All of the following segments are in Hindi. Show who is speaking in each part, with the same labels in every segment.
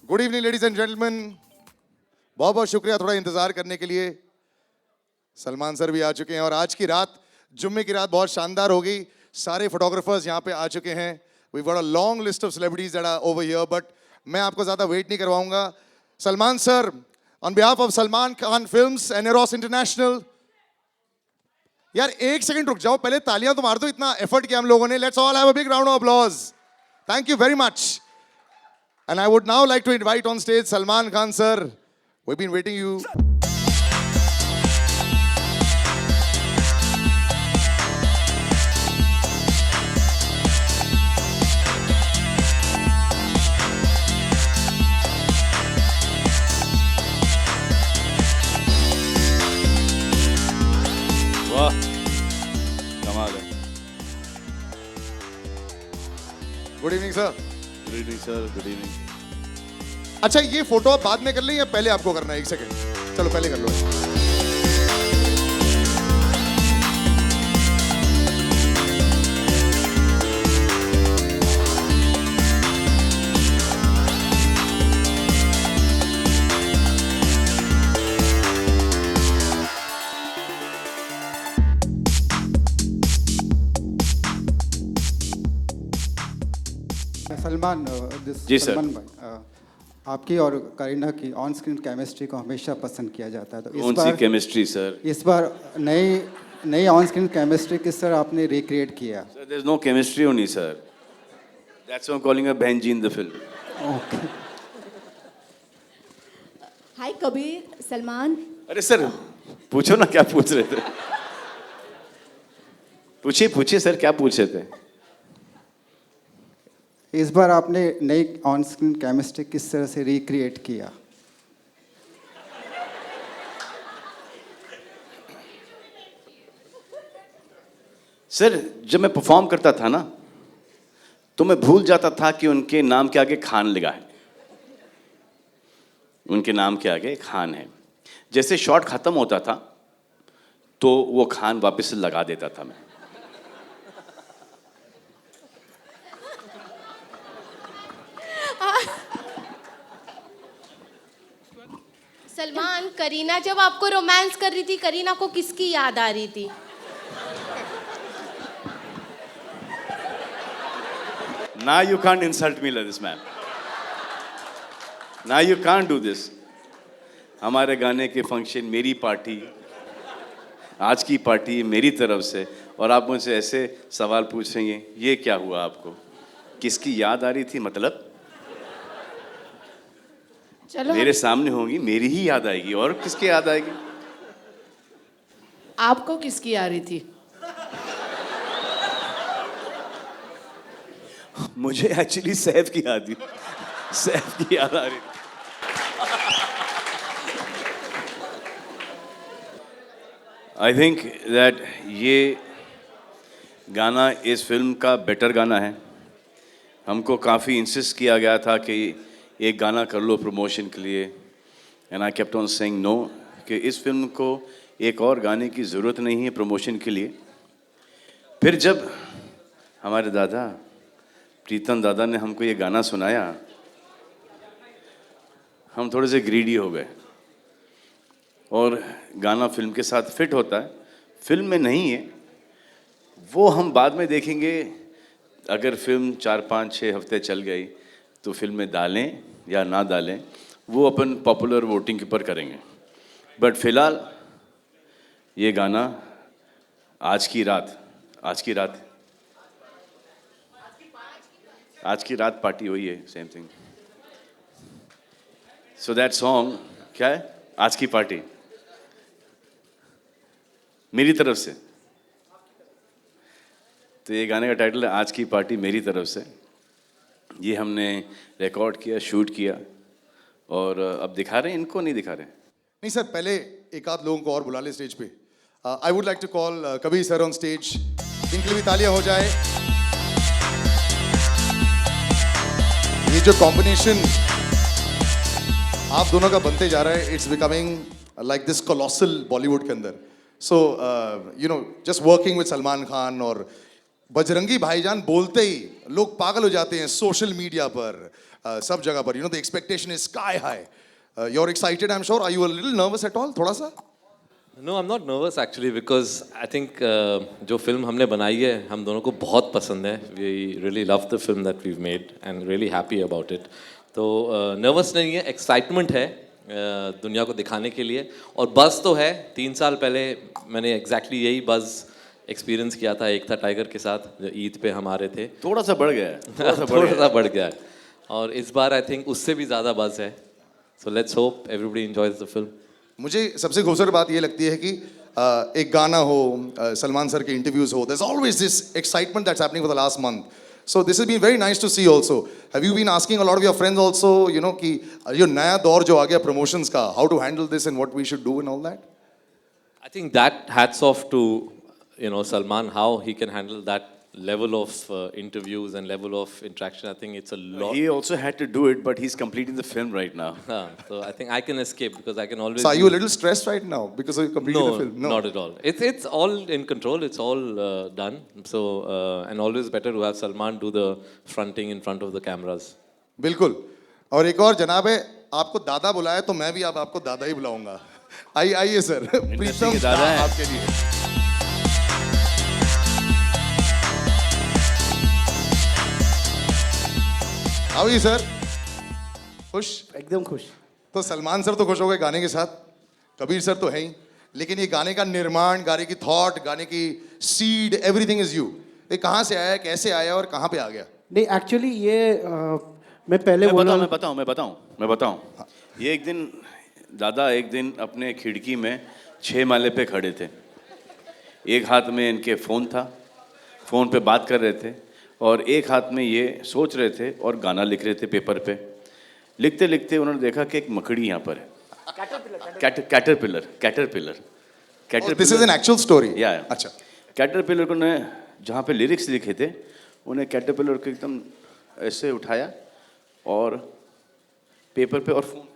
Speaker 1: Good evening ladies and gentleman, बहुत बहुत शुक्रिया थोड़ा इंतजार करने के लिए। सलमान सर भी आ चुके हैं और आज की रात, जुम्मे की रात बहुत शानदार होगी। सारे फोटोग्राफर्स यहाँ पे आ चुके हैं। We got a long list of celebrities that are over here, but मैं आपको ज्यादा वेट नहीं करवाऊंगा। Salman sir, on behalf of Salman Khan films and Eros international. यार एक सेकंड रुक जाओ, पहले तालियां तो मार दो, इतना एफर्ट किया हम लोगों ने। Let's all have a big round of applause. Thank you very much. And I would now like to invite on stage Salman Khan sir. We've been waiting you.
Speaker 2: वाह, कमाल है।
Speaker 1: Good evening sir.
Speaker 2: Good evening sir, good evening.
Speaker 1: अच्छा ये फोटो आप बाद में कर लें या पहले आपको करना है? एक सेकंड, चलो पहले कर लो।
Speaker 3: सलमान
Speaker 2: जी सर।
Speaker 3: सलमान भाई, आपकी और करीना की ऑन स्क्रीन केमिस्ट्री को हमेशा पसंद किया जाता है, तो
Speaker 2: कौन सी केमिस्ट्री सर?
Speaker 3: इस बार नई ऑन स्क्रीन केमिस्ट्री किस तरह आपने रिक्रिएट किया?
Speaker 2: Sir, there's no chemistry only, sir. That's why I'm calling her Benji in the film.
Speaker 3: Okay.
Speaker 4: Hi Kabir, Salman.
Speaker 2: अरे सर, पूछो ना क्या पूछ रहे थे। पूछिए पूछिए सर, क्या पूछ रहे थे?
Speaker 3: इस बार आपने नई ऑन स्क्रीन केमिस्ट्री किस तरह से रिक्रिएट किया?
Speaker 2: सर, जब मैं परफॉर्म करता था ना, तो मैं भूल जाता था कि उनके नाम के आगे खान लगा है। उनके नाम के आगे खान है। जैसे शॉट खत्म होता था तो वो खान वापस से लगा देता था मैं।
Speaker 4: सलमान, करीना जब आपको रोमांस कर रही थी, करीना को किसकी याद आ रही थी?
Speaker 2: Now you can't insult me like this, man. Now you can't do this. हमारे गाने के फंक्शन, मेरी पार्टी, आज की पार्टी मेरी तरफ से, और आप मुझसे ऐसे सवाल पूछ रही हैं। ये क्या हुआ आपको? किसकी याद आ रही थी मतलब?
Speaker 4: चलो
Speaker 2: मेरे सामने होंगी, मेरी ही याद आएगी, और किसकी याद आएगी?
Speaker 5: आपको किसकी आ रही थी?
Speaker 2: मुझे एक्चुअली सैफ की याद थी। सैफ की याद आ रही थी। आई थिंक दैट ये गाना इस फिल्म का बेटर गाना है। हमको काफ़ी इंसिस्ट किया गया था कि एक गाना कर लो प्रमोशन के लिए, and I kept on saying no, कि इस फिल्म को एक और गाने की ज़रूरत नहीं है प्रमोशन के लिए। फिर जब हमारे दादा प्रीतम दादा ने हमको ये गाना सुनाया, हम थोड़े से ग्रीडी हो गए। और गाना फिल्म के साथ फिट होता है, फिल्म में नहीं है, वो हम बाद में देखेंगे। अगर फिल्म 4-5-6 हफ्ते चल गई तो फिल्म में डालें या ना डालें, वो अपन पॉपुलर वोटिंग के ऊपर करेंगे। बट फिलहाल ये गाना आज की रात पार्टी हुई है, same thing. So that song क्या है? आज की पार्टी मेरी तरफ से। तो ये गाने का टाइटल है आज की पार्टी मेरी तरफ से। ये हमने रिकॉर्ड किया, शूट किया, और अब दिखा रहे हैं। इनको नहीं दिखा रहे।
Speaker 1: नहीं सर, पहले एक आध लोगों को और बुला ले स्टेज पे। I would like to call Kabir sir on stage. इनके लिए भी तालियां हो जाए। ये जो कॉम्बिनेशन आप दोनों का बनते जा रहा है, it's becoming like this colossal Bollywood के अंदर। So you know, just working with Salman Khan, और बजरंगी भाईजान बोलते ही लोग पागल हो जाते हैं सोशल मीडिया पर। सब जगह पर, the expectation is sky high. You're excited, I'm sure. Are you a little nervous at all? थोड़ा सा?
Speaker 5: No, I'm not nervous actually because I think जो फिल्म हमने बनाई है हम दोनों को बहुत पसंद है. We really love the film that we've made and really happy about it. तो nervous नहीं है, excitement है दुनिया को दिखाने के लिए और buzz तो है. 3 साल पहले मैंने exactly यही buzz एक्सपीरियंस किया था एकता टाइगर के साथ जो ईद पे हम आ रहे थे.
Speaker 2: थोड़ा सा बढ़ गया है,
Speaker 5: थोड़ा सा बढ़ गया है और इस बार आई थिंक उससे भी ज़्यादा बज़ है. So let's hope everybody enjoys the film.
Speaker 1: मुझे सबसे खूबसूरत बात ये लगती है कि एक गाना हो, सलमान सर के इंटरव्यूज हो, there's always this excitement that's happening for the last month. So this has been very nice to see also. Have you been asking a lot of your friends also, कि ये नया दौर जो आ गया promotions का, how to handle this and what we should do and all that?
Speaker 5: I think that hats off to Salman, how he can handle that level of interviews and level of interaction. I think it's a lot.
Speaker 2: He also had to do it, but he's completing the film right now.
Speaker 5: So I think I can escape because I can always.
Speaker 1: So are you a little stressed right now because of completing the film?
Speaker 5: No, not at all. It's all in control. It's all done. So and always better to have Salman do the fronting in front of the cameras.
Speaker 1: बिल्कुल. और एक और जनाब है, आपको दादा बुलाया तो मैं भी अब आपको दादा ही बुलाऊंगा. आइए सर. प्रीतम
Speaker 2: के दादा हैं.
Speaker 1: आपके लिए. आओ जी सर. खुश?
Speaker 6: एकदम खुश.
Speaker 1: तो सलमान सर तो खुश हो गए गाने के साथ, कबीर सर तो है ही, लेकिन ये गाने का निर्माण, गाने की थॉट, गाने की सीड, एवरीथिंग इज यू. ये कहाँ से आया, कैसे आया और कहाँ पे आ गया?
Speaker 6: नहीं एक्चुअली ये मैं पहले बोला.
Speaker 2: मैं बताऊं. ये एक दिन दादा अपने खिड़की में 6 माले पे खड़े थे. एक हाथ में इनके फ़ोन था, फ़ोन पे बात कर रहे थे और एक हाथ में ये सोच रहे थे और गाना लिख रहे थे पेपर पे. लिखते लिखते उन्होंने देखा कि एक मकड़ी यहाँ पर है. Caterpillar.
Speaker 1: This is an actual story.
Speaker 2: या
Speaker 1: अच्छा.
Speaker 2: कैटरपिलर को ने जहाँ पे लिरिक्स लिखे थे उन्हें कैटरपिलर को एकदम ऐसे उठाया और पेपर पे और फोन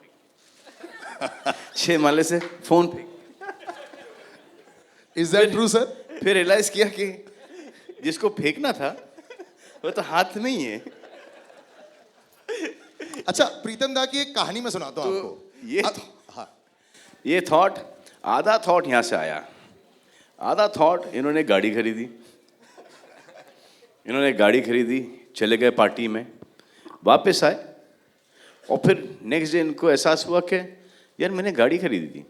Speaker 2: 6 माले से फोन पे.
Speaker 1: Is that true sir?
Speaker 2: फिर रियलाइज किया कि जिसको फेंकना था वो तो हाथ में ही है.
Speaker 1: अच्छा प्रीतम दा की एक कहानी मैं सुनाता हूँ आपको.
Speaker 2: ये थॉट, आधा थॉट यहाँ से आया, आधा थॉट इन्होंने गाड़ी खरीदी, चले गए पार्टी में, वापस आए और फिर नेक्स्ट डे इनको एहसास हुआ कि यार मैंने गाड़ी खरीदी थी,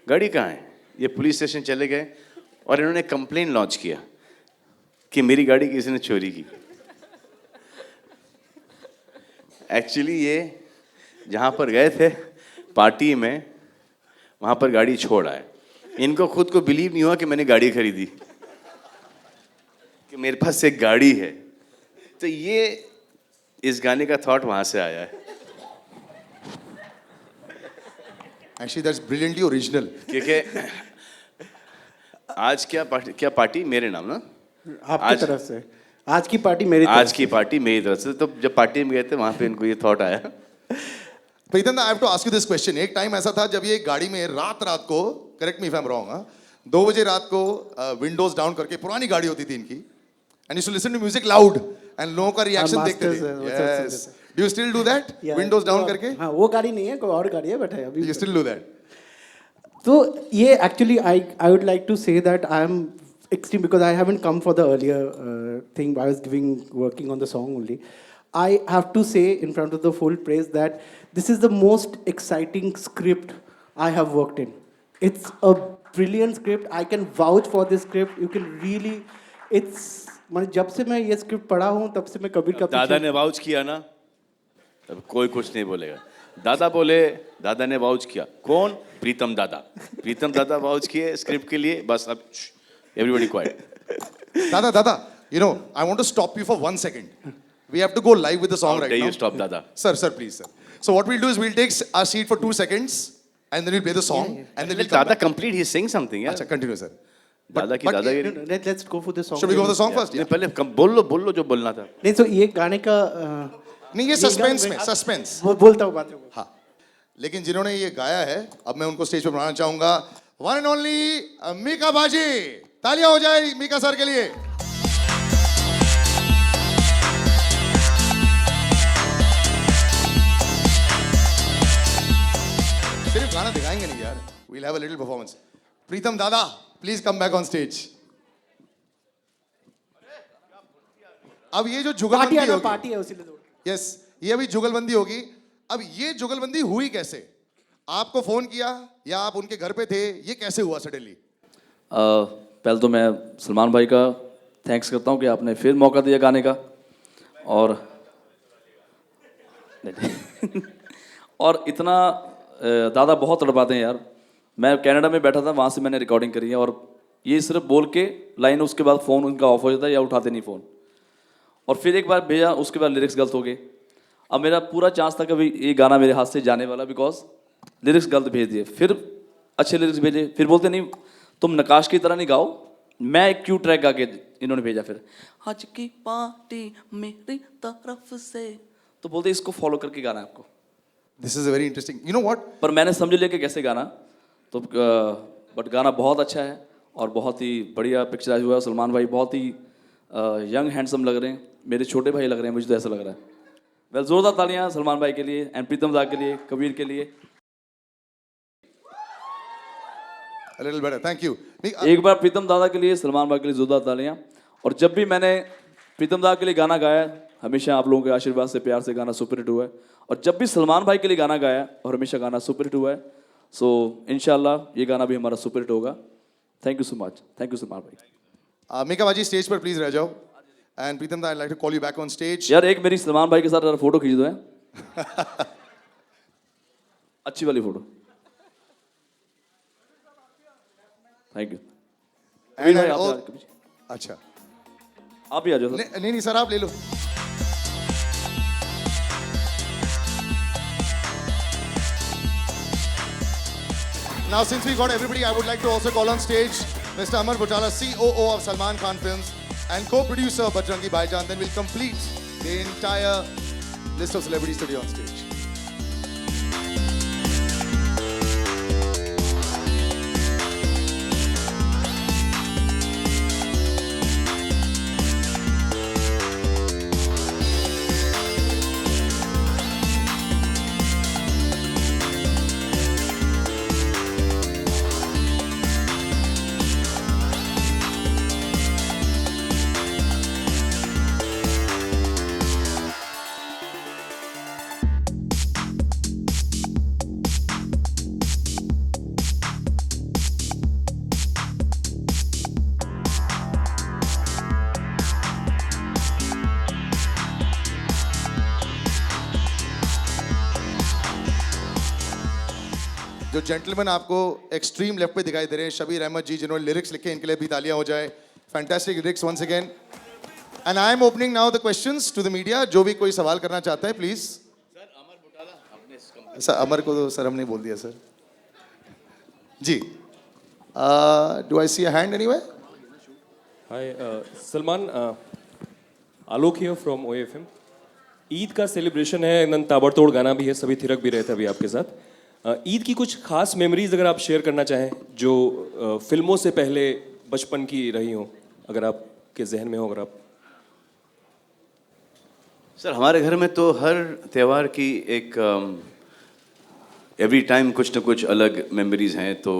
Speaker 2: गाड़ी कहाँ है. ये पुलिस स्टेशन चले गए और इन्होंने कंप्लेन लॉन्च किया कि मेरी गाड़ी किसी ने चोरी की. एक्चुअली ये जहाँ पर गए थे पार्टी में, वहाँ पर गाड़ी छोड़ आए. इनको खुद को बिलीव नहीं हुआ कि मैंने गाड़ी खरीदी, कि मेरे पास एक गाड़ी है. तो ये इस गाने का थॉट वहाँ से आया है.
Speaker 1: Actually that's brilliantly original.
Speaker 2: क्योंकि आज क्या पार्टी मेरे नाम ना,
Speaker 6: आपकी तरफ से आज की पार्टी मेरी तरफ.
Speaker 2: आज की पार्टी मेरी तरफ से. तो जब पार्टी में गए थे वहाँ पे इनको ये थॉट आया.
Speaker 1: Pritam I have to ask you this question. एक टाइम ऐसा था जब ये गाड़ी में रात को, correct me if I am wrong, 2 बजे रात को विंडोज डाउन करके, पुरानी गाड़ी होती थी इनकी, and you listen to music loud and लोगों का रिएक्शन देखते थे. Yes. Do you still do that? Windows down करके?
Speaker 6: हाँ, वो गाड़ी नहीं है, कोई और गाड़ी है, बट है अभी.
Speaker 1: You still do that?
Speaker 6: तो ये actually I would like to say that I am extreme because I haven't come for the earlier thing. I was working on the song only. I have to say in front of the full praise that this is the most exciting script I have worked in. It's a brilliant script. I can vouch for this script. You can really, it's मतलब जब से मैं ये स्क्रिप्ट पढ़ा हूँ तब से मैं कबीर का
Speaker 2: दादा ने वाउच किया ना, तब कोई कुछ नहीं बोलेगा. दादा बोले, दादा ने वाउच किया. कौन? प्रीतम दादा वाउच किए स्क्रिप्ट के लिए. बस अब everybody quiet.
Speaker 1: Dada, I want to stop you for 1 second. We have to go live with the song right now.
Speaker 2: You stop, Dada.
Speaker 1: Sir, please, sir. So what we'll do is we'll take our seat for 2 seconds and then we'll play the song and then we'll come
Speaker 2: Dada
Speaker 1: back.
Speaker 2: complete. He's saying something. Yeah.
Speaker 1: Achha, continue, sir.
Speaker 2: दादा की दादागिरी.
Speaker 6: Let's go for the song.
Speaker 1: Should we go for the song first?
Speaker 2: नहीं पहले बोल लो जो बोलना था.
Speaker 6: नहीं तो ये गाने का
Speaker 1: नहीं, ये सस्पेंस.
Speaker 6: बोलता हूँ बात.
Speaker 1: हाँ. लेकिन जिन्होंने ये गाया है, अब मैं उनको स्टेज पे बुलाना चाहूंगा. One and only मीका बाजी. तालियां हो जाए मीका सर के लिए. गाना दिखाएंगे नहीं यार, we'll have a little performance. प्रीतम दादा, please come back on stage. अब ये जो जुगलबंदी होगी,
Speaker 6: पार्टी है उसीलिए दौड़।
Speaker 1: यस, ये अभी जुगलबंदी होगी। अब ये जुगलबंदी हुई कैसे? आपको फोन किया या आप उनके घर पे थे? ये कैसे हुआ सडनली?
Speaker 7: पहले तो मैं सलमान भाई का थैंक्स करता हूँ कि आपने फिर मौका दिया गाने का, और और इतना दादा बहुत तड़पाते हैं यार। मैं कनाडा में बैठा था, वहाँ से मैंने रिकॉर्डिंग करी है, और ये सिर्फ बोल के लाइन, उसके बाद फ़ोन उनका ऑफ हो जाता है या उठाते नहीं फ़ोन, और फिर एक बार भेजा, उसके बाद लिरिक्स गलत हो गए। अब मेरा पूरा चांस था कभी ये गाना मेरे हाथ से जाने वाला, बिकॉज लिरिक्स गलत भेज दिए, फिर अच्छे लिरिक्स भेजे, फिर बोलते नहीं तुम नकाश की तरह नहीं गाओ, मैं एक क्यू ट्रैक गा के इन्होंने भेजा। फिर आज की पार्टी मेरी तरफ से, तो बोलते इसको फॉलो करके गाना है आपको।
Speaker 1: This is very interesting, you know what,
Speaker 7: पर मैंने समझ लिया कि कैसे गाना, तो बट गाना बहुत अच्छा है और बहुत ही बढ़िया पिक्चराइज हुआ है। सलमान भाई बहुत ही यंग हैंडसम लग रहे हैं, मेरे छोटे भाई लग रहे हैं, मुझे तो ऐसा लग रहा है। वेल, जोरदार तालियां सलमान भाई के लिए एंड प्रीतम दा के लिए, कबीर के लिए।
Speaker 1: a little better, thank you.
Speaker 7: एक बार प्रीतम दादा के लिए, सलमान भाई के लिए जोरदार तालियां। और जब भी मैंने प्रीतम दा के लिए गाना गाया, हमेशा आप लोगों के आशीर्वाद से, प्यार से गाना सुपर हिट हुआ है, और जब भी सलमान भाई के लिए गाना गाया और हमेशा गाना सुपर हिट हुआ है। सो इंशाल्लाह ये गाना भी हमारा सुपर हिट होगा। Thank you so much, thank you Salman भाई।
Speaker 1: मीका बाजी स्टेज पर प्लीज रह जाओ, एंड प्रीतम दा, I'd like to call you back on stage.
Speaker 7: यार एक मेरी सलमान भाई के साथ जरा फोटो खींच दो है अच्छी वाली फोटो। Thank you.
Speaker 1: And
Speaker 7: भाई, आप
Speaker 1: oh,
Speaker 7: आ जाओ।
Speaker 1: अच्छा,
Speaker 7: आप भी आ जाओ सर।
Speaker 1: नहीं सर, आप ले लो। Now, since we got everybody, I would like to also call on stage Mr. Amar Butala, COO of Salman Khan Films and co-producer Bajrangi Bhaijaan. Then we'll complete the entire list of celebrities today on stage. जो जेंटलमैन आपको एक्सट्रीम लेफ्ट पे दिखाई दे रहे हैं, शबीर अहमद जी, जिन्होंने लिरिक्स लिखे, इनके लिए भी तालियां हो जाए। Fantastic lyrics once again. And I am opening now the questions to the media. जो भी कोई सवाल करना चाहता है प्लीज। सर अमर को तो सर हमने बोल दिया sir ji. Do I see a hand anywhere?
Speaker 8: Hi, Salman. Alok here from OFM. Eid का सेलिब्रेशन है, एकदम ताबड़तोड़ गाना भी है, सभी थिरक भी रहे थे अभी आपके साथ। ईद की कुछ खास मेमोरीज अगर आप शेयर करना चाहें, जो फिल्मों से पहले बचपन की रही हो, अगर आपके जहन में हो, अगर आप।
Speaker 2: सर हमारे घर में तो हर त्यौहार की एक एवरी टाइम कुछ न कुछ अलग मेमोरीज हैं। तो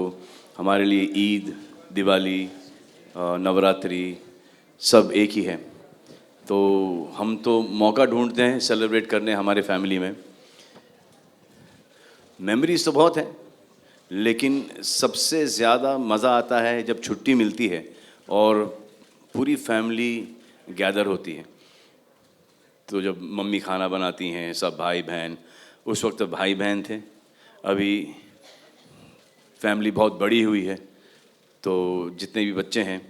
Speaker 2: हमारे लिए ईद, दिवाली, नवरात्रि सब एक ही है। तो हम तो मौका ढूंढते हैं सेलिब्रेट करने हमारे फैमिली में। मेमोरीज तो बहुत हैं, लेकिन सबसे ज़्यादा मज़ा आता है जब छुट्टी मिलती है और पूरी फैमिली गैदर होती है। तो जब मम्मी खाना बनाती हैं, सब भाई बहन, उस वक्त भाई बहन थे, अभी फैमिली बहुत बड़ी हुई है, तो जितने भी बच्चे हैं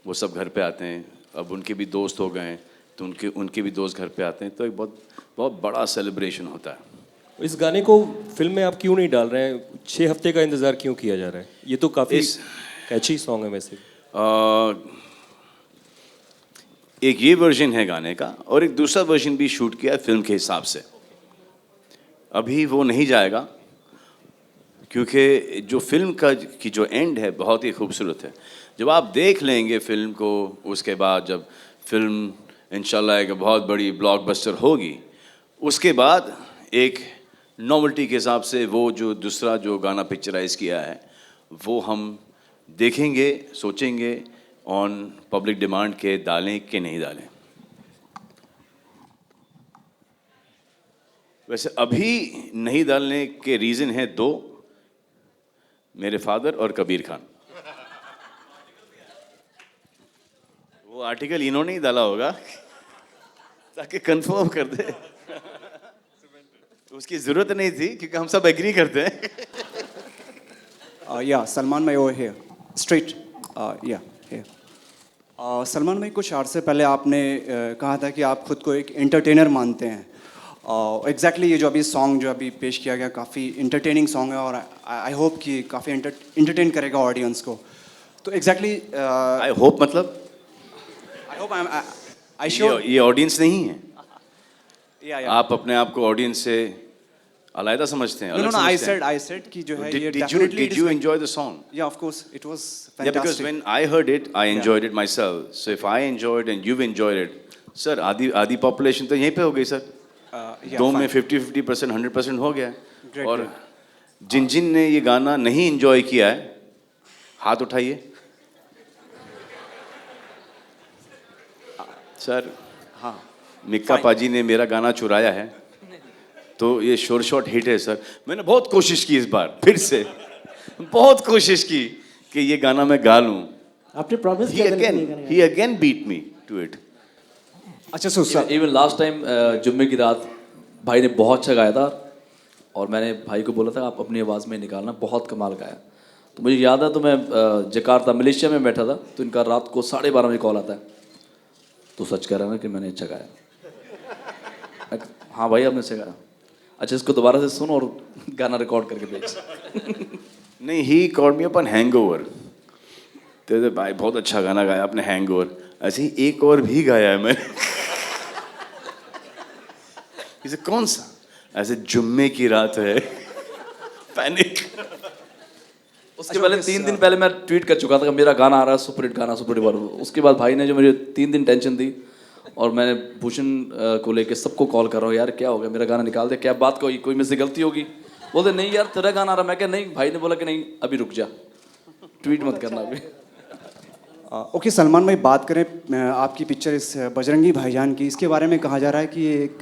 Speaker 2: वो सब घर पे आते हैं। अब उनके भी दोस्त हो गए हैं, तो उनके भी दोस्त घर पे आते हैं, तो एक बहुत बहुत बड़ा सेलिब्रेशन होता है।
Speaker 8: इस गाने को फिल्म में आप क्यों नहीं डाल रहे हैं? 6 हफ्ते का इंतज़ार क्यों किया जा रहा है? ये तो काफ़ी कैची सॉन्ग है वैसे।
Speaker 2: एक ये वर्जन है गाने का, और एक दूसरा वर्जन भी शूट किया है फिल्म के हिसाब से। अभी वो नहीं जाएगा, क्योंकि जो फिल्म की जो एंड है बहुत ही खूबसूरत है। जब आप देख लेंगे फिल्म को, उसके बाद जब फिल्म इंशाल्लाह एक बहुत बड़ी ब्लॉकबस्टर होगी, उसके बाद एक नॉवेल्टी के हिसाब से वो जो दूसरा जो गाना पिक्चराइज किया है वो हम देखेंगे, सोचेंगे ऑन पब्लिक डिमांड के डालें कि नहीं डालें। वैसे अभी नहीं डालने के रीज़न है दो, मेरे फादर और कबीर खान। वो आर्टिकल इन्होंने ही डाला होगा ताकि कंफर्म कर दे। उसकी जरूरत नहीं थी क्योंकि हम सब एग्री करते हैं।
Speaker 9: Yeah, Salman bhai over here. Straight. Yeah, here. Salman भाई कुछ अर्से पहले आपने कहा था कि आप खुद को एक एंटरटेनर मानते हैं। एग्जैक्टली ये जो अभी सॉन्ग जो अभी पेश किया गया काफ़ी इंटरटेनिंग सॉन्ग है और आई होप कि काफ़ी इंटरटेन करेगा ऑडियंस को। तो एग्जैक्टली
Speaker 2: आई होप मतलब
Speaker 9: आई होप आई श्योर
Speaker 2: ये ऑडियंस नहीं है।
Speaker 9: या
Speaker 2: आप अपने आप को ऑडियंस से अलग समझते हैं?
Speaker 9: नो नो आई सेड कि जो है ये
Speaker 2: did you enjoy the song?
Speaker 9: या of course it was
Speaker 2: Yeah, because
Speaker 9: fantastic.
Speaker 2: when I heard it, I enjoyed it myself. So if I enjoyed and you've enjoyed it, sir, आधी population तो यहीं पे हो गई सर। दो में 50% 100% हो गया।
Speaker 9: Great,
Speaker 2: और जिन ने ये गाना नहीं enjoy किया है, हाथ उठाइए। सर,
Speaker 9: हाँ
Speaker 2: मिक्का पाजी ने मेरा गाना चुराया है, तो ये शोर शॉट हिट है सर। मैंने बहुत कोशिश की इस बार, फिर से बहुत कोशिश की कि ये गाना मैं गा लूं।
Speaker 6: आपने प्रॉमिस किया था कि ये गाना
Speaker 2: He again beat me to it.
Speaker 9: अच्छा so sir
Speaker 7: even last time जुम्मे की रात भाई ने बहुत अच्छा गाया था और मैंने भाई को बोला था आप अपनी आवाज़ में निकालना, बहुत कमाल गाया। तो मुझे याद है तो मैं जकार्ता मलेशिया में बैठा था तो इनका रात को 12:30 बजे कॉल आता है, तो सच कह रहा है ना कि मैंने अच्छा गाया? हाँ भाई आपने अच्छा गाया। अच्छा इसको दोबारा से सुन और गाना रिकॉर्ड करके भेज।
Speaker 2: नहीं, he called me upon hangover. तो भाई बहुत अच्छा गाना गाया आपने हैंगओवर। ऐसे ही एक और भी गाया है मैंने। इसे कौन सा? ऐसे जुम्मे की रात है। पैनिक।
Speaker 7: उसके पहले 3 दिन पहले मैं ट्वीट कर चुका था कि मेरा गाना आ रहा है, सुपर हिट गाना, सुपर हिट। उसके बाद भाई ने जो मुझे 3 दिन टेंशन दी और मैंने भूषण को लेके सबको कॉल कर रहा हूँ, यार क्या हो गया, मेरा गाना निकाल दे, क्या बात कोई मुझसे गलती होगी? बोलते नहीं यार तेरा गाना आ रहा। मैं क्या नहीं, भाई ने बोला कि नहीं अभी रुक जा, ट्वीट मत करना अभी।
Speaker 9: ओके सलमान भाई, बात करें आपकी पिक्चर इस बजरंगी भाईजान की, इसके बारे में कहा जा रहा है कि ये एक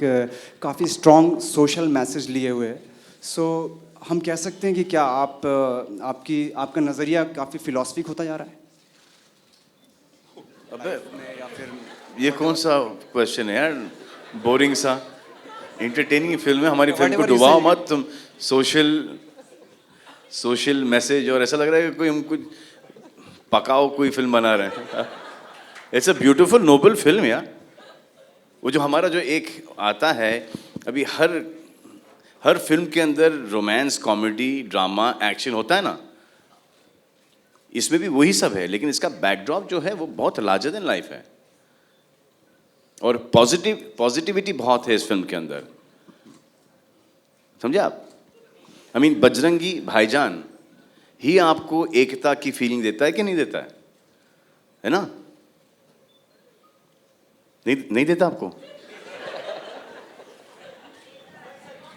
Speaker 9: काफ़ी स्ट्रॉन्ग सोशल मैसेज लिए हुए है। सो हम कह सकते हैं कि क्या आपका नज़रिया काफ़ी फिलॉसफिक होता जा रहा है?
Speaker 2: अबे या फिर ये कौन सा क्वेश्चन है यार, बोरिंग सा। एंटरटेनिंग फिल्म है, हमारी फिल्म को डुबाओ मत तुम। सोशल मैसेज और ऐसा लग रहा है कि कोई हम कुछ पकाओ कोई फिल्म बना रहे हैं। It's a beautiful noble film यार। वो जो हमारा जो एक आता है अभी हर फिल्म के अंदर रोमांस, कॉमेडी, ड्रामा, एक्शन होता है ना, इसमें भी वही सब है, लेकिन इसका बैकड्रॉप जो है वो बहुत लार्जर देन लाइफ है और पॉजिटिविटी बहुत है इस फिल्म के अंदर। समझे आप? आई मीन बजरंगी भाईजान ही आपको एकता की फीलिंग देता है कि नहीं देता है ना? नहीं देता आपको?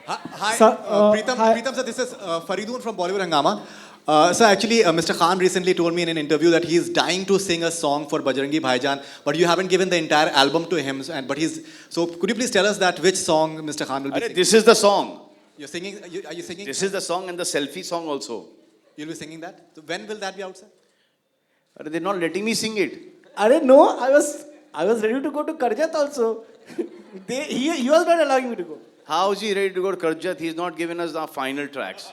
Speaker 10: Hi,
Speaker 6: Sir,
Speaker 10: Preetham sir, this is Faridoon from Bollywood Hangama. Sir, actually, Mr. Khan recently told me in an interview that he is dying to sing a song for Bajrangi Bhaijaan, but you haven't given the entire album to him. So could you please tell us that which song Mr. Khan will be singing?
Speaker 2: This is the song.
Speaker 10: You're singing. Are you singing?
Speaker 2: This is the song and the selfie song also.
Speaker 10: You'll be singing that. So when will that be out, sir?
Speaker 2: They're not letting me sing it.
Speaker 6: No, I was ready to go to Karjat also. He was not allowing me to go.
Speaker 2: How is he ready to go to Karjat? He's not given us the final tracks.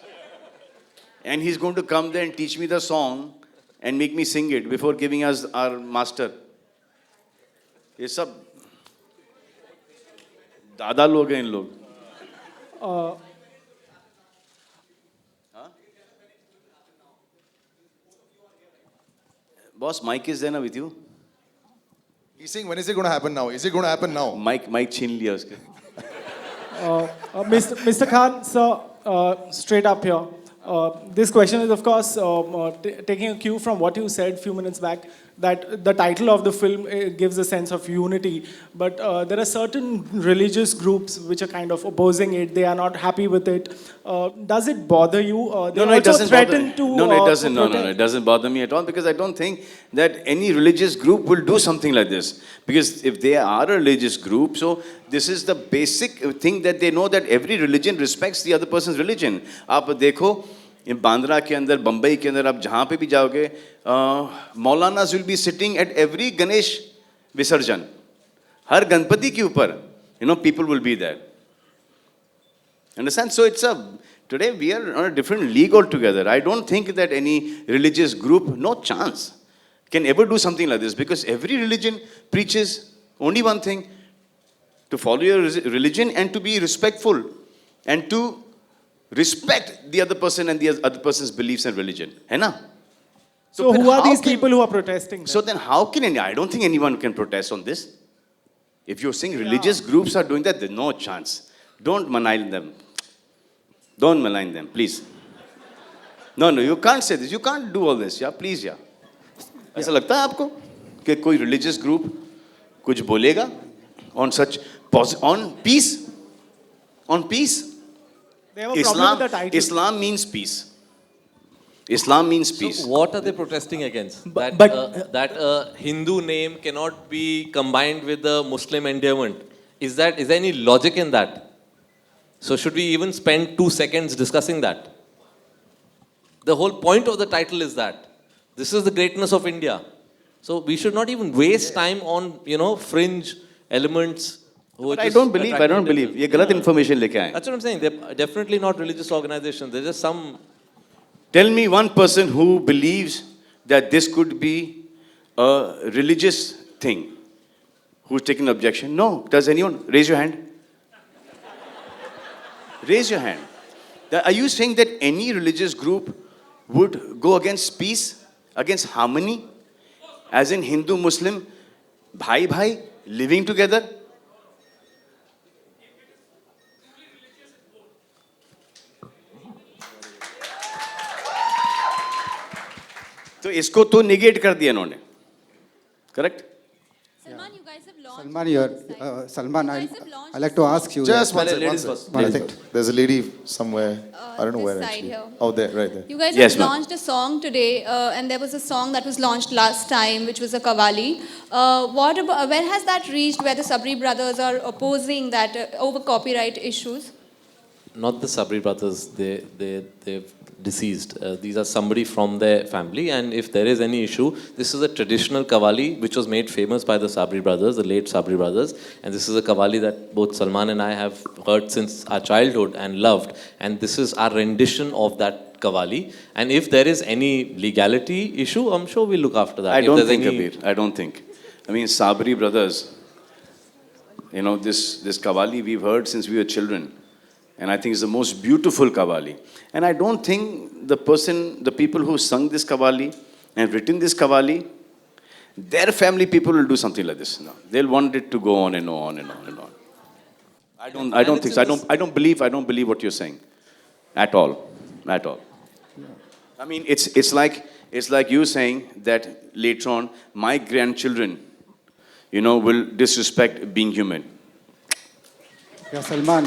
Speaker 2: And he's going to come there and teach me the song and make me sing it before giving us our master. ये सब दादा लोग हैं इन लोग। Boss, mic is there ना with you?
Speaker 1: He's saying, when is it going to happen now? Is it going to happen now?
Speaker 2: Mic छीन लिया उसके।
Speaker 11: Mr. Khan, sir, straight up here. This question is, of course, taking a cue from what you said a few minutes back. that the title of the film gives a sense of unity, but there are certain religious groups which are kind of opposing it. They are not happy with it. Does it bother you? They
Speaker 2: No, it
Speaker 11: also
Speaker 2: doesn't
Speaker 11: threaten
Speaker 2: bother.
Speaker 11: to.
Speaker 2: No, it doesn't. No,
Speaker 11: protest.
Speaker 2: it doesn't bother me at all because I don't think that any religious group will do something like this. Because if they are a religious group, so this is the basic thing that they know that every religion respects the other person's religion. आप देखो बांद्रा के अंदर, बम्बई के अंदर, आप जहाँ पे भी जाओगे, maulanas will be sitting at every Ganesh visarjan. हर गणपति के ऊपर, people will be there. Understand? So it's today we are on a different league altogether. I don't think that any religious group, no chance, can ever do something like this because every religion preaches only one thing: to follow your religion and to be respectful and to respect the other person and the other person's beliefs and religion. है ना?
Speaker 11: So
Speaker 2: then
Speaker 11: who are
Speaker 2: how
Speaker 11: these
Speaker 2: can-
Speaker 11: people who are protesting?
Speaker 2: So then how can I don't think anyone can protest on this. If you're saying religious groups are doing that, there's no chance. Don't malign them. Don't malign them, please. No, you can't say this. You can't do all this. Yeah, please, yeah. ऐसा लगता है आपको कि कोई religious group कुछ बोलेगा on such on peace? On peace?
Speaker 11: They have a problem with the title.
Speaker 2: Islam means peace. Islam means peace.
Speaker 5: So what are they protesting against? That a Hindu name cannot be combined with a Muslim endearment. Is there any logic in that? So should we even spend 2 seconds discussing that? The whole point of the title is that this is the greatness of India. So we should not even waste time on fringe elements.
Speaker 2: But I don't believe. ये गलत information लेके आए.
Speaker 5: That's what I'm saying. They're definitely not religious organizations. They're just some.
Speaker 2: Tell me one person who believes that this could be a religious thing who's taking objection. No. Does anyone? Raise your hand. Raise your hand. Are you saying that any religious group would go against peace, against harmony, as in Hindu, Muslim, bhai, living together? तो इसको तो निगेट कर दिया इन्होंने. Correct?
Speaker 4: Salman, you guys have launched.
Speaker 3: Salman,
Speaker 4: You guys have launched
Speaker 3: I'd like to ask you.
Speaker 1: Just one
Speaker 7: ladies
Speaker 1: second.
Speaker 7: first.
Speaker 3: One second.
Speaker 1: There's a lady somewhere. I don't know
Speaker 4: this
Speaker 1: where
Speaker 4: side
Speaker 1: actually.
Speaker 4: here.
Speaker 1: Oh, there, right there.
Speaker 4: You guys
Speaker 2: Yes,
Speaker 4: have
Speaker 2: ma'am.
Speaker 4: launched a song today, and there was a song that was launched last time, which was a Qawwali. Where has that reached? Where the Sabri brothers are opposing that over copyright issues?
Speaker 5: Not the Sabri brothers, they've deceased. These are somebody from their family, and if there is any issue, this is a traditional Qawwali which was made famous by the Sabri brothers, the late Sabri brothers, and this is a Qawwali that both Salman and I have heard since our childhood and loved, and this is our rendition of that Qawwali. And if there is any legality issue, I'm sure we'll look after that.
Speaker 2: I
Speaker 5: If
Speaker 2: don't
Speaker 5: there's
Speaker 2: think,
Speaker 5: any-
Speaker 2: Kabir. I don't think. I mean, Sabri brothers, this Qawwali we've heard since we were children. And I think it's the most beautiful Qawwali. And I don't think the people who sung this Qawwali and written this Qawwali, their family people will do something like this. No. They'll want it to go on and on and on and on. I don't think so. I don't believe what you're saying. At all. At all. I mean, it's like you saying that later on, my grandchildren, will disrespect being human.
Speaker 3: Yeah, Salman.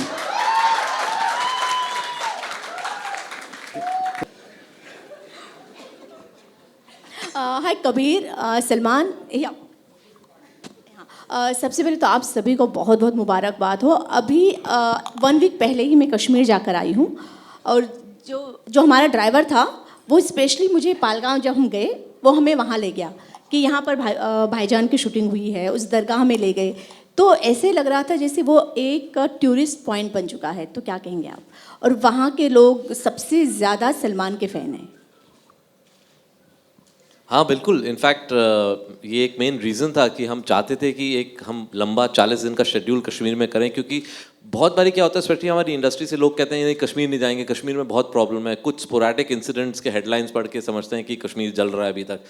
Speaker 12: हाय कबीर, सलमान या सबसे पहले तो आप सभी को बहुत बहुत मुबारकबाद हो. अभी 1 वीक पहले ही मैं कश्मीर जाकर आई हूँ, और जो हमारा ड्राइवर था वो स्पेशली मुझे पालगांव जब हम गए वो हमें वहाँ ले गया कि यहाँ पर भाईजान की शूटिंग हुई है. उस दरगाह में ले गए तो ऐसे लग रहा था जैसे वो एक टूरिस्ट पॉइंट बन चुका है. तो क्या कहेंगे आप? और वहाँ के लोग सबसे ज़्यादा सलमान के फ़ैन हैं.
Speaker 5: हाँ बिल्कुल. इनफैक्ट ये एक मेन रीज़न था कि हम चाहते थे कि हम लंबा 40 दिन का शेड्यूल कश्मीर में करें, क्योंकि बहुत बारी क्या होता है, स्पेशली हमारी इंडस्ट्री से लोग कहते हैं नहीं कश्मीर नहीं जाएंगे, कश्मीर में बहुत प्रॉब्लम है. कुछ स्पोरेडिक इंसिडेंट्स के हेडलाइंस पढ़ के समझते हैं कि कश्मीर जल रहा है अभी तक.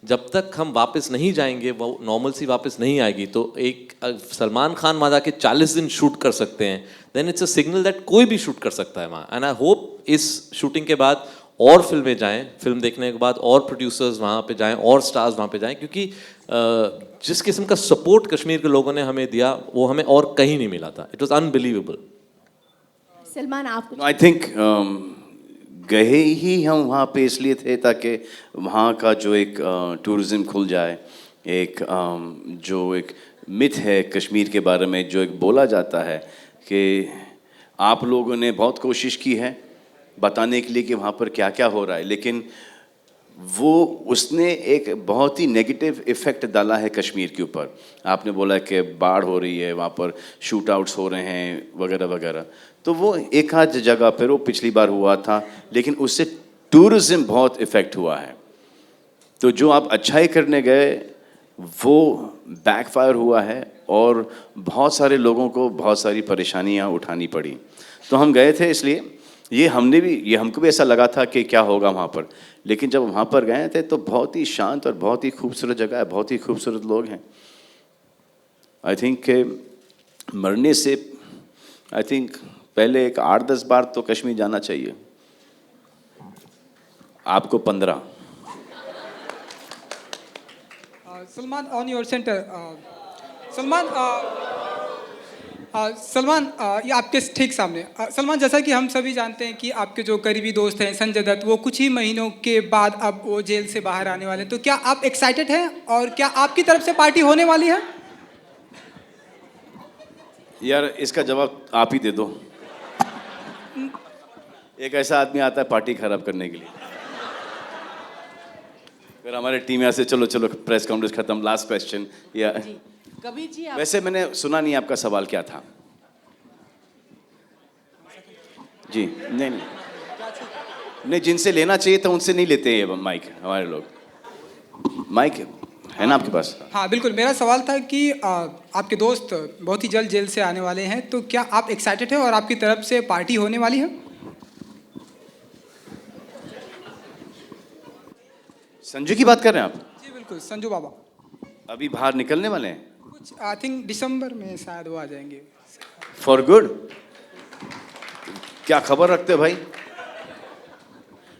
Speaker 5: जब तक हम वापस नहीं जाएंगे, वो नॉर्मल सी वापस नहीं आएगी, तो एक सलमान खान वहाँ जाके 40 दिन शूट कर सकते हैं, then it's a signal that कोई भी शूट कर सकता है वहाँ. एंड आई होप इस शूटिंग के बाद और फिल्में जाएं, फिल्म देखने के बाद और प्रोड्यूसर्स वहाँ पे जाएं और स्टार्स वहाँ पे जाएं, क्योंकि जिस किस्म का सपोर्ट कश्मीर के लोगों ने हमें दिया वो हमें और कहीं नहीं मिला था. It was unbelievable.
Speaker 12: सलमान आप
Speaker 2: आई थिंक गए ही हम वहाँ पे इसलिए थे ताकि वहाँ का जो एक टूरिज़्म खुल जाए, एक जो एक मिथ है कश्मीर के बारे में, जो एक बोला जाता है कि आप लोगों ने बहुत कोशिश की है बताने के लिए कि वहाँ पर क्या क्या हो रहा है, लेकिन वो उसने एक बहुत ही नेगेटिव इफ़ेक्ट डाला है कश्मीर के ऊपर. आपने बोला कि बाढ़ हो रही है, वहाँ पर शूट आउट्स हो रहे हैं वगैरह वगैरह, तो वो एक आध जगह पर वो पिछली बार हुआ था, लेकिन उससे टूरिज़्म बहुत इफ़ेक्ट हुआ है. तो जो आप अच्छाई करने गए वो बैकफायर हुआ है और बहुत सारे लोगों को बहुत सारी परेशानियाँ उठानी पड़ी. तो हम गए थे इसलिए ये हमको भी ऐसा लगा था कि क्या होगा वहाँ पर, लेकिन जब वहाँ पर गए थे तो बहुत ही शांत और बहुत ही खूबसूरत जगह है, बहुत ही खूबसूरत लोग हैं. आई थिंक मरने से आई थिंक पहले एक 8-10 बार तो कश्मीर जाना चाहिए. आपको 15.
Speaker 13: Salman, on your center. Salman, Salman ये आपके ठीक सामने. सलमान, जैसा कि हम सभी जानते हैं कि आपके जो करीबी दोस्त हैं संजय दत्त, वो कुछ ही महीनों के बाद अब वो जेल से बाहर आने वाले हैं, तो क्या आप एक्साइटेड हैं और क्या आपकी तरफ से पार्टी होने वाली है?
Speaker 2: यार इसका जवाब आप ही दे दो. एक ऐसा आदमी आता है पार्टी खराब करने के लिए. फिर हमारे टीम यहाँ से चलो चलो प्रेस कॉन्फ्रेंस खत्म, लास्ट क्वेश्चन. या
Speaker 14: कबीर जी
Speaker 2: वैसे मैंने सुना नहीं आपका सवाल क्या था. जी नहीं नहीं नहीं, जिनसे लेना चाहिए था उनसे नहीं लेते हैं माइक हमारे लोग. माइक है ना आपके पास?
Speaker 13: हाँ बिल्कुल, मेरा सवाल था कि आपके दोस्त बहुत ही जल्द जेल से आने वाले हैं, तो क्या आप एक्साइटेड हैं और आपकी तरफ से पार्टी होने वाली है?
Speaker 2: संजू की बात कर रहे हैं आप?
Speaker 13: जी बिल्कुल, संजू बाबा.
Speaker 2: अभी बाहर निकलने वाले हैं?
Speaker 13: कुछ आई थिंक दिसंबर में शायद वो आ जाएंगे.
Speaker 2: For good? क्या खबर रखते हो भाई?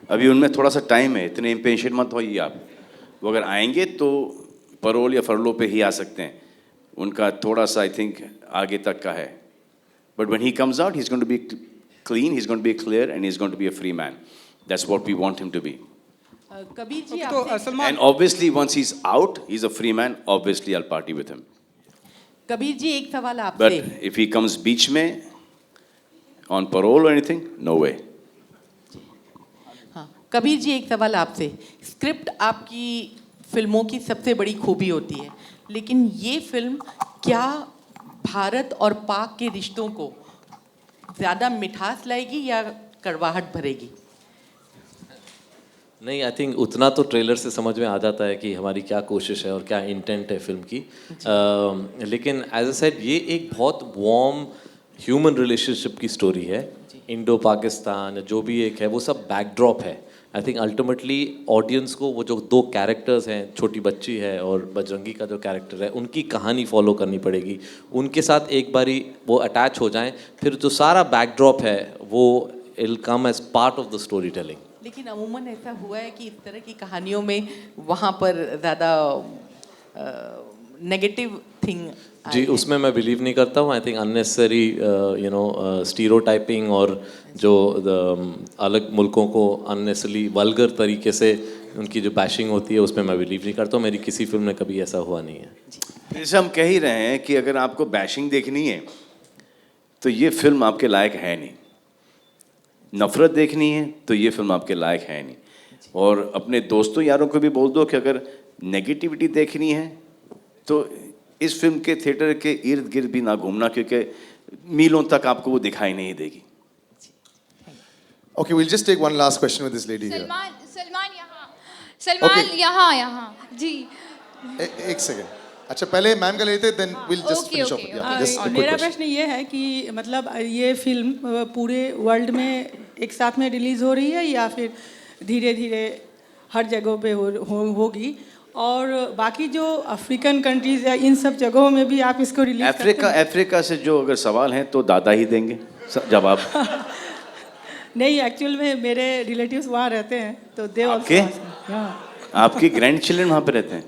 Speaker 2: अभी उनमें थोड़ा सा टाइम है, इतने इम्पेशेंट मत होइए आप. वो अगर आएंगे तो परोल या फरलो पे ही आ सकते हैं. उनका थोड़ा सा आई थिंक आगे तक का है. But when he comes out he is going to be clean, he is going to be clear and he is going to be a free man. That's what we want him to be.
Speaker 14: Kabir ji
Speaker 13: तो Salman,
Speaker 2: And obviously once he's out, he's a free man. Obviously I'll party with him.
Speaker 14: Kabir ji एक सवाल
Speaker 2: But
Speaker 14: आपसे.
Speaker 2: if he comes beach में on parole or anything, no way.
Speaker 14: हाँ, कबीर जी एक सवाल आपसे. स्क्रिप्ट आपकी फिल्मों की सबसे बड़ी खूबी होती है, लेकिन ये फिल्म क्या भारत और पाक के रिश्तों को ज़्यादा मिठास लाएगी या कड़वाहट भरेगी?
Speaker 5: नहीं, आई थिंक उतना तो ट्रेलर से समझ में आ जाता है कि हमारी क्या कोशिश है और क्या इंटेंट है फिल्म की. लेकिन एज अ सेड ये एक बहुत वार्म ह्यूमन रिलेशनशिप की स्टोरी है. इंडो पाकिस्तान जो भी एक है वो सब बैकड्रॉप है. आई थिंक अल्टीमेटली ऑडियंस को वो जो दो कैरेक्टर्स हैं, छोटी बच्ची है और बजरंगी का जो कैरेक्टर है, उनकी कहानी फॉलो करनी पड़ेगी. उनके साथ एक बारी वो अटैच हो जाएं, फिर जो सारा बैकड्रॉप है वो इल come as part of the story telling.
Speaker 14: लेकिन अमूमन ऐसा हुआ है कि इस तरह की कहानियों में वहाँ पर ज़्यादा नेगेटिव थिंग.
Speaker 5: जी, उसमें मैं बिलीव नहीं करता हूँ. आई थिंक अननेसेसरी स्टीरियोटाइपिंग और जो अलग मुल्कों को अननेसेसरी वल्गर तरीके से उनकी जो बैशिंग होती है उसमें मैं बिलीव नहीं करता हूँ. मेरी किसी फिल्म में कभी ऐसा हुआ नहीं है.
Speaker 2: जैसे हम कह ही रहे हैं कि अगर आपको बैशिंग देखनी है तो ये फिल्म आपके लायक है नहीं. नफरत देखनी है तो ये फिल्म आपके लायक है नहीं. और अपने दोस्तों यारों को भी बोल दो कि अगर नेगेटिविटी देखनी है तो इस फिल्म के थिएटर के इर्द गिर्द भी ना घूमना, क्योंकि मीलों तक आपको वो दिखाई नहीं देगी.
Speaker 1: Okay, we'll just take one last question with this lady here.
Speaker 4: Salman
Speaker 1: Okay.
Speaker 4: यहाँ जी.
Speaker 1: एक सेकंड. अच्छा पहले मैम का लेते, then we'll just finish off. Yeah, just a quick
Speaker 15: मेरा
Speaker 1: question.
Speaker 15: प्रश्न ये है कि मतलब ये फिल्म पूरे वर्ल्ड में एक साथ में रिलीज हो रही है या फिर धीरे धीरे हर जगहों पे होगी, और बाकी जो अफ्रीकन कंट्रीज या इन सब जगहों में भी आप इसको रिलीज करते हैं?
Speaker 2: अफ्रीका से जो अगर सवाल हैं तो दादा ही देंगे जवाब.
Speaker 15: नहीं, एक्चुअल में मेरे रिलेटिव्स वहाँ रहते हैं, तो दे
Speaker 2: आपके? आपके ग्रैंड चिल्ड्रन वहाँ पे रहते हैं?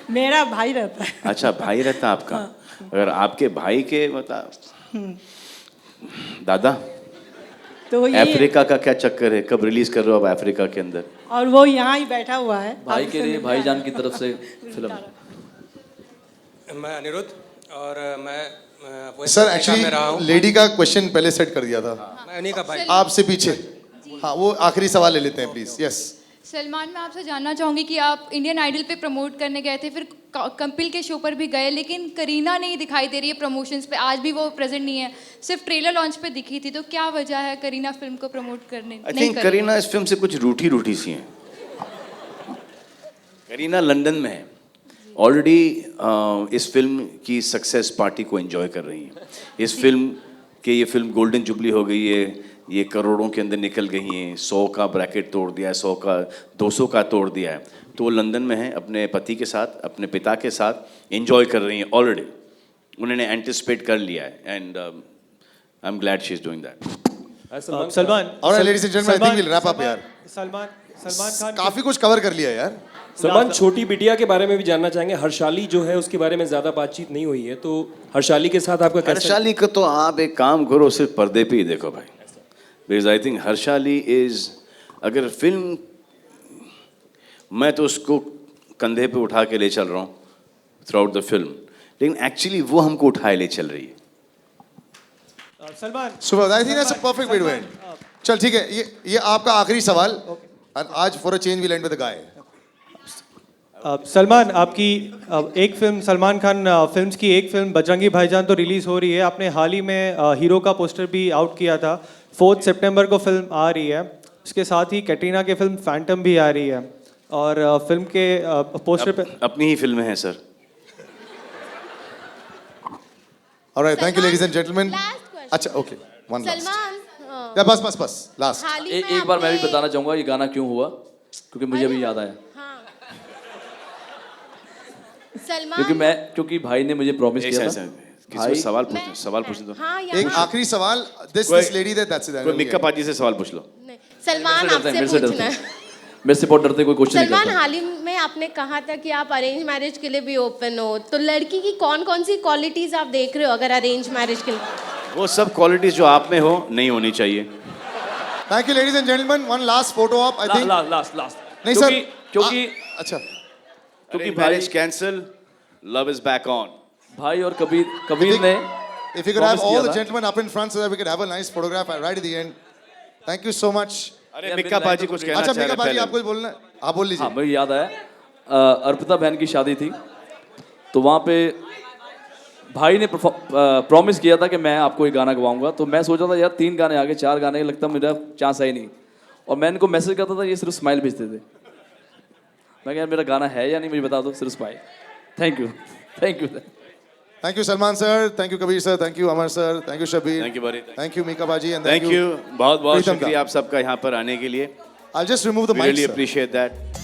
Speaker 15: मेरा भाई रहता है।
Speaker 2: अच्छा, भाई रहता है आपका। अगर आपके भाई के दादा,
Speaker 15: तो ये
Speaker 2: अफ्रीका का क्या चक्कर है? कब रिलीज कर रहे हो आप अफ्रीका के अंदर?
Speaker 15: और वो यहाँ ही बैठा हुआ है
Speaker 7: भाई के लिए भाईजान की तरफ से फिल्म।
Speaker 16: मैं अनिरुद्ध और मैं
Speaker 1: सर एक्चुअली लेडी का क्वेश्चन पहले सेट कर दिया था,
Speaker 16: मैं उन्हीं का भाई।
Speaker 1: आपसे पीछे। हाँ, वो आखिरी सवाल ले लेते हैं प्लीज। यस
Speaker 4: सलमान, मैं आपसे जानना चाहूँगी कि आप इंडियन आइडल पे प्रमोट करने गए थे, फिर कपिल के शो पर भी गए, लेकिन करीना नहीं दिखाई दे रही है प्रमोशंस पे, आज भी वो प्रेजेंट नहीं है, सिर्फ ट्रेलर लॉन्च पे दिखी थी, तो क्या वजह है करीना फिल्म को प्रमोट करने
Speaker 2: आई
Speaker 4: नहीं
Speaker 2: थिंक
Speaker 4: कर रही?
Speaker 2: करीना इस फिल्म से कुछ रूठी रूठी सी हैं। करीना लंदन में है ऑलरेडी, इस फिल्म की सक्सेस पार्टी को एंजॉय कर रही हैं। इस फिल्म के ये फिल्म गोल्डन जुबली हो गई है, ये करोड़ों के अंदर निकल गई हैं, 100 का ब्रैकेट तोड़ दिया है, 100 का 200 का तोड़ दिया है। तो वो लंदन में है, अपने पति के साथ, अपने पिता के साथ एंजॉय कर रही हैं ऑलरेडी। उन्होंने एंटिसिपेट कर लिया है and I am glad she is doing that.
Speaker 11: Salman,
Speaker 1: और ladies and gentleman, I think will wrap up यार।
Speaker 11: सलमान खान
Speaker 1: काफी कुछ कवर कर लिया यार।
Speaker 8: सलमान, छोटी बिटिया के बारे में भी जानना चाहेंगे। हर्षाली जो है उसके बारे में ज्यादा बातचीत नहीं हुई है, तो हर्षाली के साथ आपका कैसा?
Speaker 2: हर्षाली को तो आप एक काम करो, सिर्फ पर्दे पे ही देखो भाई, because I think Harshali is, अगर फिल्म, मैं तो उसको कंधे पे उठा के ले चल रहा हूँ थ्रू आउट द फिल्म, लेकिन एक्चुअली वो हमको उठाए ले चल रही है।
Speaker 11: Salman,
Speaker 1: super, I think that's a perfect way to end. चल ठीक है, ये आपका आखिरी सवाल, और आज for a change we end with the guy.
Speaker 11: Salman, आपकी एक फिल्म, सलमान खान फिल्म्स की एक फिल्म बजरंगी भाईजान तो रिलीज़ हो रही है। आपने हाल ही में हीरो का पोस्टर भी आउट किया था। 4 सितंबर को फिल्म आ रही है। उसके साथ ही कैटरीना की फिल्म फैंटम भी आ रही है, और फिल्म के पोस्टर पे
Speaker 2: अपनी ही फिल्म है sir.
Speaker 1: Alright, thank you ladies and gentleman. अच्छा ओके, वन लास्ट। या बस लास्ट।
Speaker 7: एक बार मैं भी बताना चाहूँगा ये गाना क्यों हुआ, क्योंकि मुझे अभी याद आया। क्योंकि भाई ने मुझे प्रॉमिस किया था।
Speaker 2: किसी को सवाल पूछने दो।
Speaker 1: एक आखिरी सवाल, दिस लेडी दैट्स इट।
Speaker 2: कोई मिक्का पाजी से सवाल पूछ लो।
Speaker 12: सलमान, आपसे पूछना है।
Speaker 7: मेरे से बहुत डरते, कोई क्वेश्चन नहीं
Speaker 12: सलमान,
Speaker 7: करता।
Speaker 12: हाल ही में आपने कहा था कि आप अरेंज मैरिज के लिए भी ओपन हो, तो लड़की की कौन कौन सी क्वालिटीज आप देख रहे हो अगर अरेंज मैरिज के लिए?
Speaker 2: वो सब क्वालिटीज जो आप में हो नहीं होनी चाहिए।
Speaker 1: Thank you ladies and gentleman. One last photo of, I think
Speaker 7: last
Speaker 1: नहीं सर,
Speaker 7: क्योंकि
Speaker 1: अच्छा,
Speaker 2: क्योंकि marriage cancel, love is back on.
Speaker 7: भाई और कबीर ने
Speaker 1: if you could have all the gentlemen up in front so that we could have a nice photograph right at the end. Thank you so much.
Speaker 2: अरे मिक्का पाजी कुछ कहना
Speaker 1: अच्छा
Speaker 2: चाह रहे
Speaker 1: मिक्का
Speaker 2: हैं
Speaker 1: पाजी, आपको बोलना है? आप बोल लीजिए।
Speaker 7: हाँ, मुझे याद आया, अर्पिता बहन की शादी थी, तो वहाँ पे भाई ने प्रॉमिस किया था कि मैं आपको एक गाना गवाऊंगा। तो मैं सोचा था यार 3 गाने आगे, 4 गाने लगता मेरा चांस है ही नहीं, और मैं इनको मैसेज करता था, ये सिर्फ स्माइल भेजते थे। मैं यार मेरा गाना है या नहीं मुझे बता दो, सिर्फ smile. Thank you.
Speaker 1: Thank you Salman sir, thank you Kabir sir, thank you Amar sir, thank you Shabir,
Speaker 2: Thank you buddy,
Speaker 1: thank you Mika Baji and
Speaker 2: thank you। बहुत
Speaker 1: Pritam
Speaker 2: शुक्रिया आप सबका यहाँ पर आने के लिए।
Speaker 1: I'll just remove the
Speaker 2: We
Speaker 1: mic
Speaker 2: really
Speaker 1: sir.
Speaker 2: appreciate that.